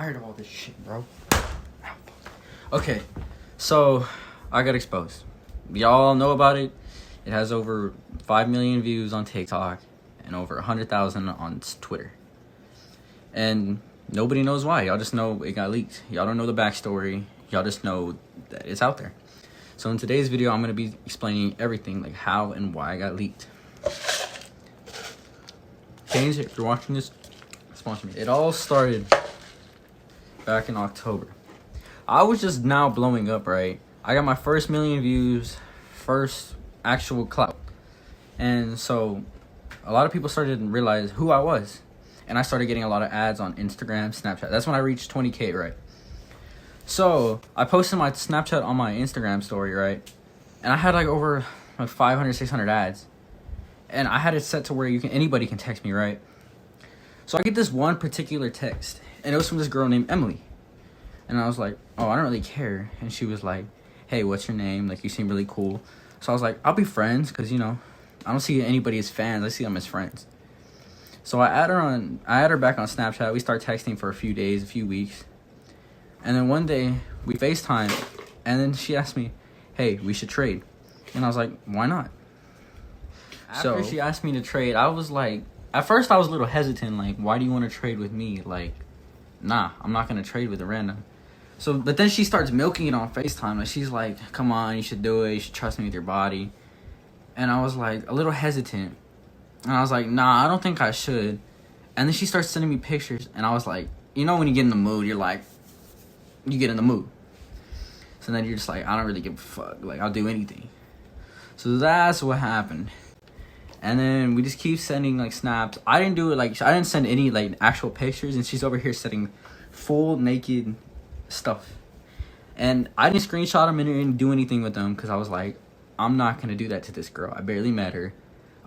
tired of all this shit, bro. Okay, so I got exposed. Y'all know about it. It has over 5 million views on TikTok and over 100,000 on Twitter. And nobody knows why. Y'all just know it got leaked. Y'all don't know the backstory. Y'all just know that it's out there. So in today's video, I'm going to be explaining everything, like how and why it got leaked. James, if you're watching this, sponsor me. It all started back in October. I was just now blowing up, right? I got my first million views, first actual clout. And so a lot of people started to realize who I was. And I started getting a lot of ads on Instagram, Snapchat. That's when I reached 20K, right? So I posted my Snapchat on my Instagram story, right? And I had like over like 500, 600 ads. And I had it set to where anybody can text me, right? So I get this one particular text, and it was from this girl named Emily. And I was like, oh, I don't really care. And she was like, hey, what's your name? Like, you seem really cool. So I was like, I'll be friends, because, you know, I don't see anybody as fans. I see them as friends. So I add her back on Snapchat. We start texting for a few days, a few weeks. And then one day, we FaceTime, and then she asked me, hey, we should trade. And I was like, why not? After she asked me to trade, I was like, at first I was a little hesitant, like, why do you want to trade with me? Like, nah, I'm not going to trade with a random. So, but then she starts milking it on FaceTime. Like, she's like, come on, you should do it. You should trust me with your body. And I was like, a little hesitant. And I was like, nah, I don't think I should. And then she starts sending me pictures. And I was like, you know when you get in the mood, you're like, you get in the mood. So then you're just like, I don't really give a fuck. Like, I'll do anything. So that's what happened. And then we just keep sending, like, snaps. I didn't do it, like, I didn't send any, like, actual pictures. And she's over here sending full naked stuff. And I didn't screenshot them and didn't do anything with them. Because I was like, I'm not going to do that to this girl. I barely met her.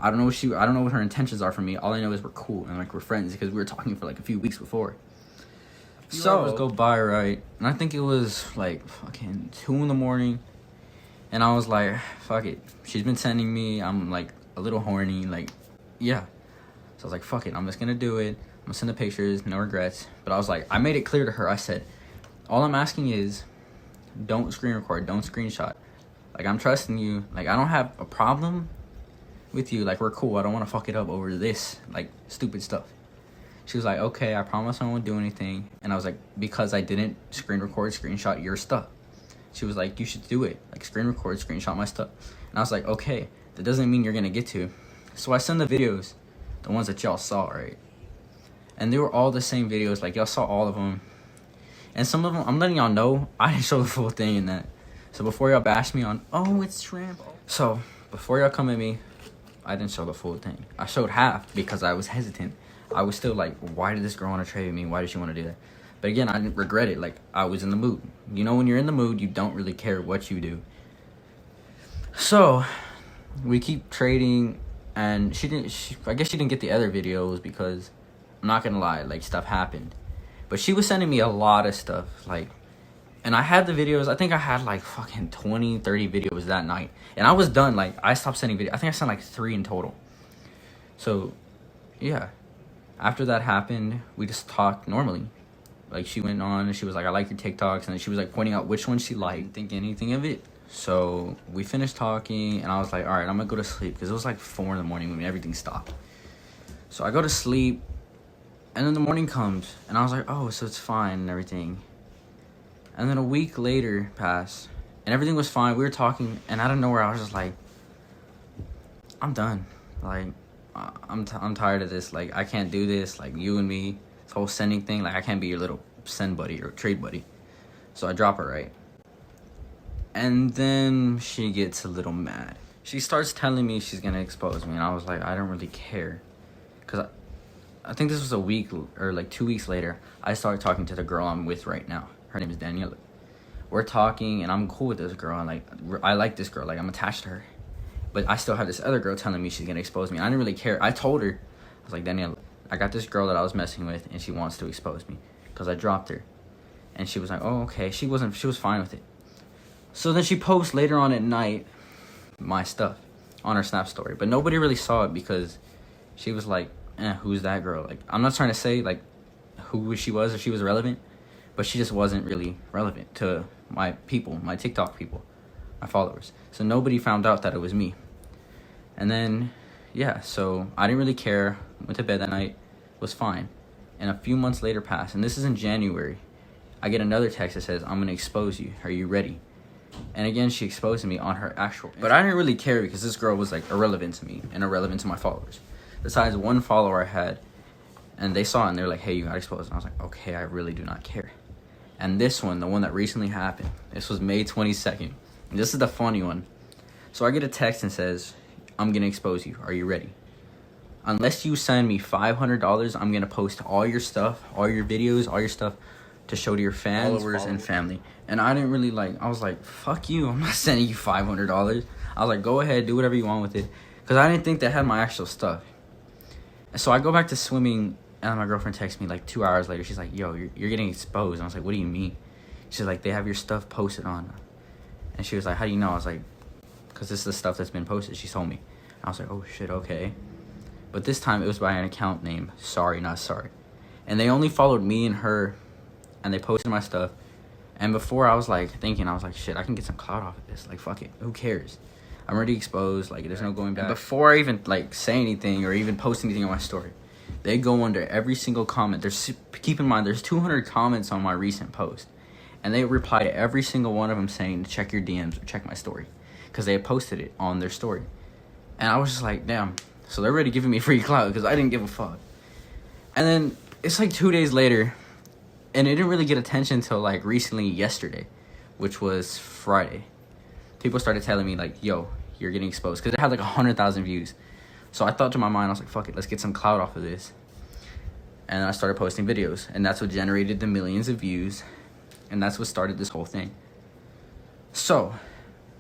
I don't know what her intentions are for me. All I know is we're cool and, like, we're friends. Because we were talking for, like, a few weeks before. So, hours go by, right? And I think it was, like, fucking 2 in the morning. And I was like, fuck it. She's been sending me. I'm, like, a little horny, like, yeah. So I was like, fuck it, I'm just gonna do it. I'm gonna send the pictures, no regrets. But I was like, I made it clear to her. I said, all I'm asking is, don't screen record, don't screenshot. Like, I'm trusting you. Like, I don't have a problem with you. Like, we're cool. I don't want to fuck it up over this, like, stupid stuff. She was like, okay, I promise I won't do anything. And I was like, because I didn't screen record, screenshot your stuff. She was like, you should do it. Like, screen record, screenshot my stuff. And I was like, okay. That doesn't mean you're gonna get to. So I send the videos, the ones that y'all saw, right? And they were all the same videos, like y'all saw all of them. And some of them, I'm letting y'all know, I didn't show the full thing in that. So before y'all bash me on, oh, it's shrimp. So before y'all come at me, I didn't show the full thing. I showed half because I was hesitant. I was still like, why did this girl want to trade with me? Why did she want to do that? But again, I didn't regret it. Like, I was in the mood. You know, when you're in the mood, you don't really care what you do. So we keep trading, and I guess she didn't get the other videos because, I'm not gonna lie, like, stuff happened. But she was sending me a lot of stuff, like, and I had the videos. I think I had like fucking 20, 30 videos that night. And I was done. Like, I stopped sending videos. I think I sent like 3 in total. So, yeah. After that happened, we just talked normally. Like, she went on and she was like, I like your TikToks. And then she was like pointing out which one she liked. I didn't think anything of it. So we finished talking, and I was like, all right, I'm gonna go to sleep, because it was like 4 in the morning when everything stopped. So I go to sleep, and then the morning comes, and I was like, oh, so it's fine and everything. And then a week later passed, and everything was fine. We were talking, and out of nowhere, I was just like, I'm done. Like, I'm tired of this. Like, I can't do this. Like, you and me, this whole sending thing. Like, I can't be your little send buddy or trade buddy. So I drop her, right? And then she gets a little mad. She starts telling me she's gonna expose me, and I was like, I don't really care. Because I think this was a week, or like 2 weeks later, I started talking to the girl I'm with right now. Her name is Daniela. We're talking, and I'm cool with this girl. I like this girl. Like, I'm attached to her. But I still have this other girl telling me she's gonna expose me. I didn't really care. I told her, I was like, Daniela, I got this girl that I was messing with, and she wants to expose me. Because I dropped her. And she was like, oh, okay. She was fine with it. So then she posts later on at night my stuff on her Snap story. But nobody really saw it because she was like, who's that girl? Like, I'm not trying to say, like, who she was, if she was relevant. but she just wasn't really relevant to my people, my TikTok people, my followers. So nobody found out that it was me. And then, yeah, so I didn't really care. Went to bed that night, was fine. And a few months later passed, and this is in January. I get another text that says, I'm going to expose you. Are you ready? And again, she exposed me on her actual. But I didn't really care because this girl was like irrelevant to me and irrelevant to my followers. Besides one follower I had, and they saw it and they're like, hey, you got exposed. And I was like, okay, I really do not care. And this one, the one that recently happened, this was May 22nd. And this is the funny one. So I get a text and says, I'm going to expose you. Are you ready? Unless you send me $500, I'm going to post all your stuff, all your videos, all your stuff to show to your fans, followers, and family. And I didn't really I was like, fuck you. I'm not sending you $500. I was like, go ahead, do whatever you want with it. Because I didn't think they had my actual stuff. And so I go back to swimming, and my girlfriend texts me like 2 hours later. She's like, yo, you're getting exposed. And I was like, what do you mean? She's like, they have your stuff posted on. And she was like, how do you know? I was like, because this is the stuff that's been posted. She told me. I was like, oh shit, okay. But this time it was by an account name, Sorry Not Sorry. And they only followed me and her, and they posted my stuff. And before I was like thinking, I was like, shit, I can get some clout off of this. Like, fuck it, who cares? I'm already exposed, like there's no going back. And before I even like say anything or even post anything on my story, they go under every single comment. Keep in mind, there's 200 comments on my recent post. And they reply to every single one of them saying to check your DMs or check my story. Because they had posted it on their story. And I was just like, damn. So they're already giving me free clout because I didn't give a fuck. And then it's like 2 days later, and it didn't really get attention until like recently yesterday, which was Friday. People started telling me like, yo, you're getting exposed, because it had like 100,000 views. So I thought to my mind, I was like, fuck it, let's get some clout off of this. And I started posting videos, and that's what generated the millions of views, and that's what started this whole thing. So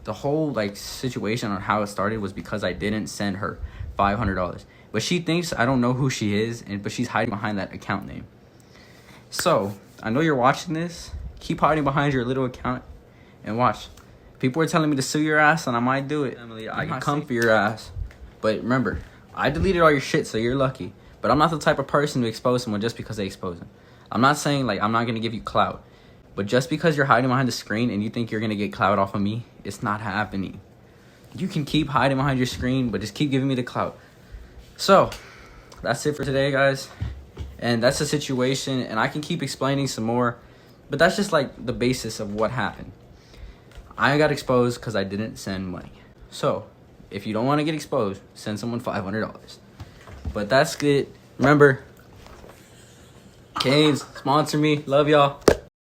the whole like situation on how it started was because I didn't send her $500, but she thinks I don't know who she is, but she's hiding behind that account name. So I know you're watching this. Keep hiding behind your little account and watch. People are telling me to sue your ass, and I might do it. Emily, I can come for your ass. But remember, I deleted all your shit, so you're lucky. But I'm not the type of person to expose someone just because they expose them. I'm not saying like I'm not gonna give you clout, but just because you're hiding behind the screen and you think you're gonna get clout off of me, it's not happening. You can keep hiding behind your screen, but just keep giving me the clout. So that's it for today, guys. And that's the situation, and I can keep explaining some more, but that's just like the basis of what happened. I got exposed because I didn't send money. So if you don't want to get exposed, send someone $500. But that's it. Remember, Canes, sponsor me. Love y'all.